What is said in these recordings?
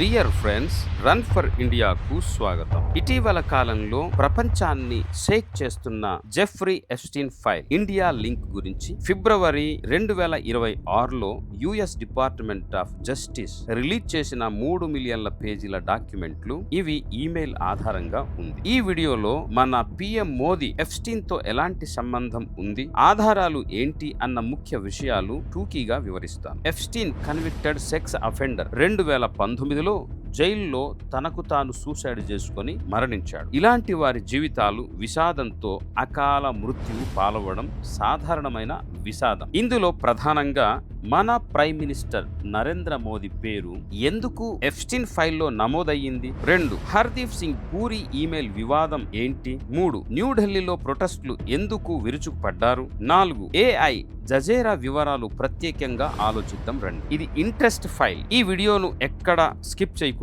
Dear friends, run for ఇండియాకు స్వాగతం. ఇటీవల కాలంలో ప్రపంచాన్ని షేక్ చేస్తున్న Jeffrey Epstein file India link గురించి ఫిబ్రవరి 2026లో US department of justice release చేసిన 3 మిలియన్ల పేజీల డాక్యుమెంట్లు. ఇవి ఈమెయిల్ ఆధారంగా ఉంది. ఈ వీడియోలో మన పిఎం మోదీ ఎప్స్టీన్ తో ఎలాంటి సంబంధం ఉంది, ఆధారాలు ఏంటి అన్న ముఖ్య విషయాలు టూకీగా వివరిస్తాను. Epstein convicted sex offender. 2019లో జైల్లో తనకు తాను సూసైడ్ చేసుకుని మరణించాడు. ఇలాంటి వారి జీవితాలు విషాదంతో అకాల మృత్యువు పాలవడం సాధారణమైన విషాదం. ఇందులో ప్రధానంగా మన ప్రైమ్ మినిస్టర్ నరేంద్ర మోదీ పేరు ఎందుకు ఎప్స్టీన్ ఫైల్లో నమోదయ్యింది? 2. హర్దీప్ సింగ్ పూరి ఈమెయిల్ వివాదం ఏంటి? 3. న్యూఢిల్లీలో ప్రొటెస్టులు ఎందుకు విరుచుకుపడ్డారు? 4. ఏఐ జజేరా వివరాలు ప్రత్యేకంగా ఆలోచిద్దాం రండి. ఇది ఇంట్రెస్ట్ ఫైల్. ఈ వీడియోను ఎక్కడ స్కిప్ చేయకుండా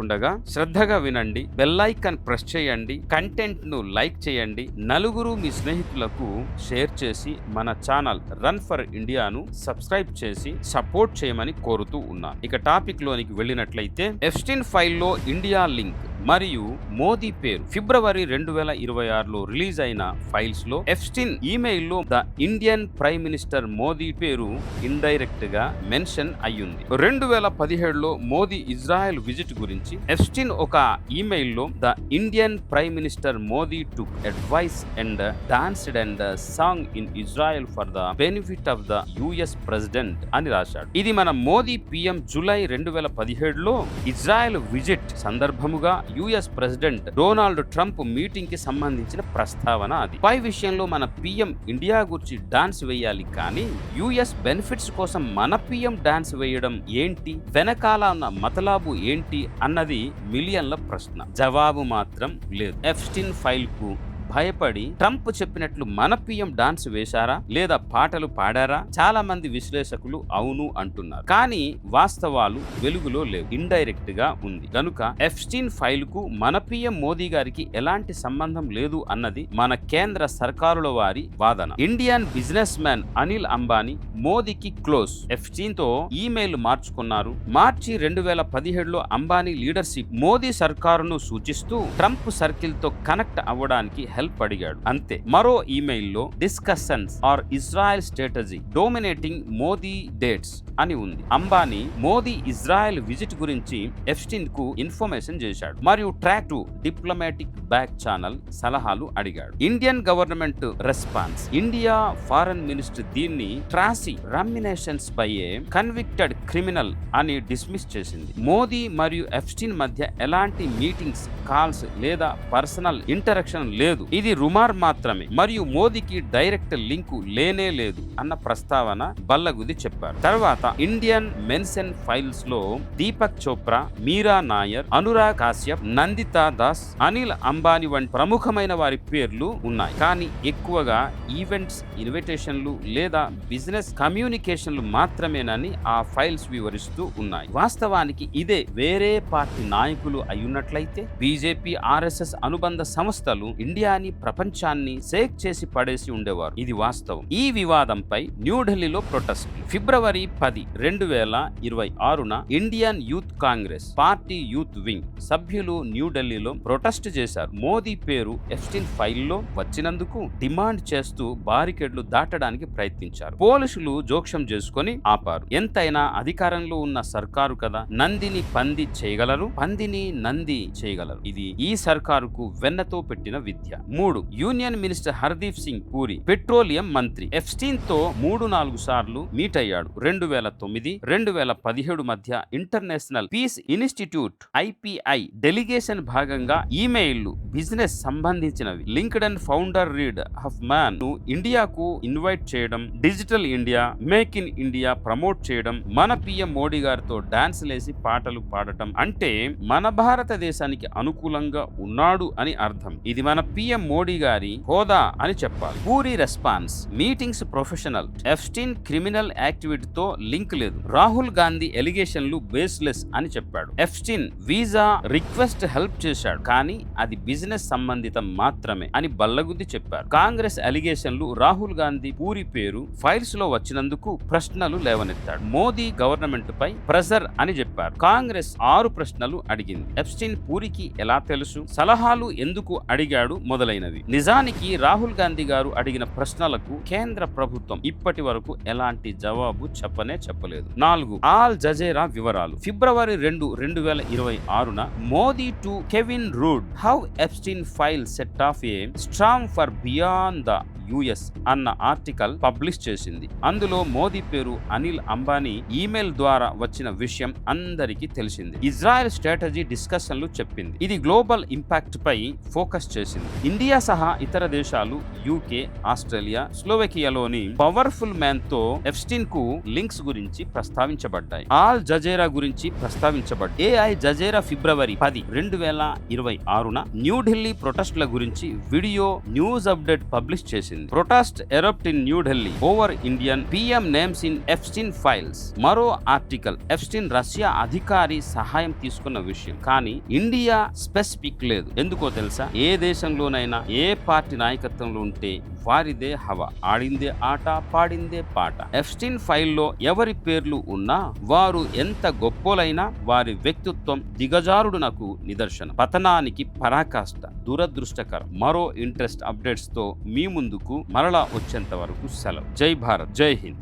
శ్రద్ధగా వినండి. బెల్ ఐకాన్ ప్రెస్ చేయండి. కంటెంట్ ను లైక్ చేయండి. నలుగురు మీ స్నేహితులకు షేర్ చేసి మన ఛానల్ రన్ ఫర్ ఇండియాను సబ్స్క్రైబ్ చేసి సపోర్ట్ చేయమని కోరుతూ ఉన్నాను. ఇక టాపిక్ లోనికి వెళ్ళినట్లయితే, ఎప్స్టీన్ ఫైల్లో ఇండియా లింక్ మరియు మోదీ పేరు. ఫిబ్రవరి 2026లో రిలీజ్ అయిన ఫైల్స్ లో ఎప్స్టీన్ ఈమెయిల్ లో the Indian prime minister Modi పేరు ఇండైరెక్ట్ గా మెన్షన్ అయ్యింది. 2017లో మోదీ ఇజ్రాయెల్ విజిట్ గురించి ఎప్స్టీన్ ఒక ఈమెయిల్ లో the Indian prime minister Modi took advice and danced and song in Israel for the benefit of the US president అని రాశాడు. ఇది మన మోదీ పిఎం జూలై 2017లో ఇజ్రాయెల్ విజిట్ సందర్భముగా US president Donald Trump meeting కి సంబంధించిన ప్రస్తావన. అది పై విషయంలో మన పిఎం ఇండియా గురించి డాన్స్ వేయాలి, కానీ యుఎస్ బెనిఫిట్స్ కోసం మన పిఎం డాన్స్ వేయడం ఏంటి, వెనకాల ఉన్న మతలాబు ఏంటి అన్నది మిలియన్ల ప్రశ్న. జవాబు మాత్రం లేదు. ఎప్స్టీన్ ఫైల్ కు భయపడి ట్రంప్ చెప్పినట్లు మన పిఎం డాన్స్ వేశారా లేదా పాటలు పాడారా? చాలా మంది విశ్లేషకులు అవును అంటున్నారు, కానీ వాస్తవాలు వెలుగులో లేవు, ఇండైరెక్ట్ గా ఉంది. కనుక ఎప్స్టీన్ ఫైల్ కు మన పిఎం మోదీ గారికి ఎలాంటి సంబంధం లేదు అన్నది మన కేంద్ర సర్కారుల వారి వాదన. Indian businessman Anil Ambani మోదీకి క్లోజ్. ఎప్స్టీన్ తో ఈమెయిల్ మార్చుకున్నారు. మార్చి 2017లో అంబానీ లీడర్షిప్ మోదీ సర్కారును సూచిస్తూ ట్రంప్ సర్కిల్ తో కనెక్ట్ అవ్వడానికి హెల్ప్ అడిగాడు, అంతే. మరో ఈమెయిల్ లో discussions are Israel strategy dominating Modi dates అని ఉంది. అంబానీ మోదీ ఇజ్రాయెల్ విజిట్ గురించి ఎప్స్టీన్ కు ఇన్ఫర్మేషన్ చేశాడు మరియు track two diplomatic back channel సలహాలు అడిగాడు. Indian government response. India foreign minister దీన్ని trashy ruminations by A convicted criminal అని డిస్మిస్ చేసింది. మోదీ మరియు ఎప్స్టీన్ మధ్య ఎలాంటి మీటింగ్స్, కాల్స్ లేదా పర్సనల్ ఇంటరాక్షన్ లేదు, ఇది రుమార్ మాత్రమే మరియు మోదీకి డైరెక్ట్ లింకు లేనే లేదు అన్న ప్రస్తావన బల్లగుది చెప్పారు. తర్వాత ఇండియన్ మెన్షన్ ఫైల్స్ లో దీపక్ చోప్రా, మీరా నాయర్, అనురాగ్ కాశ్యప్, నందితా దాస్, అనిల్ అంబానీ వంటి ప్రముఖమైన వారి పేర్లు ఉన్నాయి, కానీ ఎక్కువగా ఈవెంట్స్, ఇన్విటేషన్లు లేదా బిజినెస్ కమ్యూనికేషన్లు మాత్రమేనని ఆ ఫైల్స్ వివరిస్తూ ఉన్నాయి. వాస్తవానికి ఇదే వేరే పార్టీ నాయకులు అయ్యున్నట్లయితే బీజేపీ, ఆర్ఎస్ఎస్ అనుబంధ సంస్థలు ఇండియాని, ప్రపంచాన్ని షేక్ చేసి పడేసి ఉండేవారు. ఇది వాస్తవం. ఈ వివాదంపై న్యూఢిల్లీలో ప్రొటెస్టులు. ఫిబ్రవరి 10, 2026న Indian youth Congress party youth wing సభ్యులు న్యూఢిల్లీలో ప్రొటెస్ట్ చేశారు. మోదీ పేరు ఎప్స్టీన్ ఫైల్లో వచ్చినందుకు డిమాండ్ చేస్తూ బారికేడ్లు దాటడానికి ప్రయత్నించారు. పోలీసులు జోక్యం చేసుకుని ఆపారు. ఎంతైనా అధికారంలో ఉన్న సర్కారు కదా, నందిని పంది చేయగలరు, పందిని నంది చేయగలరు. ఇది ఈ సర్కారుకు వెన్నతో పెట్టిన విద్య. 3. Union minister Hardeep Singh Puri petroleum మంత్రి ఎప్స్టీన్ తో 3-4 సార్లు మీట్ అయ్యాడు. 2009, 2017 మధ్య international peace institute IPI delegation భాగంగా ఈమెయిల్లు బిజినెస్ సంబంధించినవి. లింక్డ్ఇన్ ఫౌండర్ రీడ్ హఫ్మాన్ ను ఇండియాకు ఇన్వైట్ చేయడం, digital India, make in India promote చేయడం, మన పిఎం మోడీ గారితో డాన్స్ లేసి పాటలు పాడటం అంటే మన భారతదేశానికి అనుకూలంగా ఉన్నాడు అని అర్థం. ఇది మన పిఎం పీఎం మోడీ గారి హోదా అని చెప్పాలి. Puri response: meetings professional, Epstein criminal యాక్టివిటీతో లింక్ లేదు. రాహుల్ గాంధీ ఎలిగేషన్లు బేస్లెస్ అని చెప్పాడు. ఎఫ్స్టీన్ వీసా రిక్వెస్ట్ హెల్ప్ చేశాడు, కానీ అది బిజినెస్ సంబంధితం మాత్రమే అని బల్లగుద్ది చెప్పారు. కాంగ్రెస్ అలిగేషన్లు: రాహుల్ గాంధీ పూరి పేరు ఫైల్స్ లో వచ్చినందుకు ప్రశ్నలు లేవనెత్తాడు. మోదీ గవర్నమెంట్ పై ప్రెజర్ అని చెప్పారు. కాంగ్రెస్ 6 ప్రశ్నలు అడిగింది. ఎప్స్టీన్ పూరికి ఎలా తెలుసు, సలహాలు ఎందుకు అడిగాడు మొదలైనవి. నిజానికి రాహుల్ గాంధీ గారు అడిగిన ప్రశ్నలకు కేంద్ర ప్రభుత్వం ఇప్పటి వరకు ఎలాంటి జవాబు చెప్పలేదు. 4. ఆల్ జజీరా వివరాలు. ఫిబ్రవరి 2, 2026న Modi to Kevin Rudd, how Epstein file set off a strong far beyond the US అన్న ఆర్టికల్ పబ్లిష్ చేసింది. అందులో మోదీ పేరు అనిల్ అంబానీ ఈమెయిల్ ద్వారా వచ్చిన విషయం అందరికీ తెలిసింది. ఇజ్రాయెల్ స్ట్రాటజీ డిస్కషన్లు చెప్పింది. ఇది గ్లోబల్ ఇంపాక్ట్ పై ఫోకస్ చేసింది. ఇండియా సహా ఇతర దేశాలు, యూకే, ఆస్ట్రేలియా, స్లోవేకియాలోని పవర్ఫుల్ మ్యాన్ తో ఎప్స్టీన్ కు లింక్స్ గురించి ప్రస్తావించబడ్డాయి. ఆల్ జజీరా గురించి ప్రస్తావించబడ్డాయి. ఏఐ జజీరా ఫిబ్రవరి 10, 2026న న్యూఢిల్లీ ప్రొటెస్ట్ల గురించి వీడియో న్యూస్ అప్డేట్ పబ్లిష్ చేసింది. Protest erupt in New Delhi over Indian PM names in Epstein files. మరో ఆర్టికల్: ఎప్స్టీన్ రష్యా అధికారి సహాయం తీసుకున్న విషయం, కానీ ఇండియా స్పెసిఫిక్ లేదు. ఎందుకో తెలుసా? ఏ దేశంలోనైనా ఏ పార్టీ నాయకత్వంలో ఉంటే వారిదే హవా, ఆడిందే ఆట, పాడిందే పాట. ఎప్స్టీన్ ఫైల్లో ఎవరి పేర్లు ఉన్నా వారు ఎంత గొప్పోలైనా వారి వ్యక్తిత్వం దిగజారుడునకు నిదర్శనం. పతనానికి పరాకాష్ట. దురదృష్టకరం. మరో ఇంట్రెస్ట్ అప్డేట్స్ తో మీ ముందుకు మరలా వచ్చేంత వరకు సెలవు. జై భారత్, జై హింద్.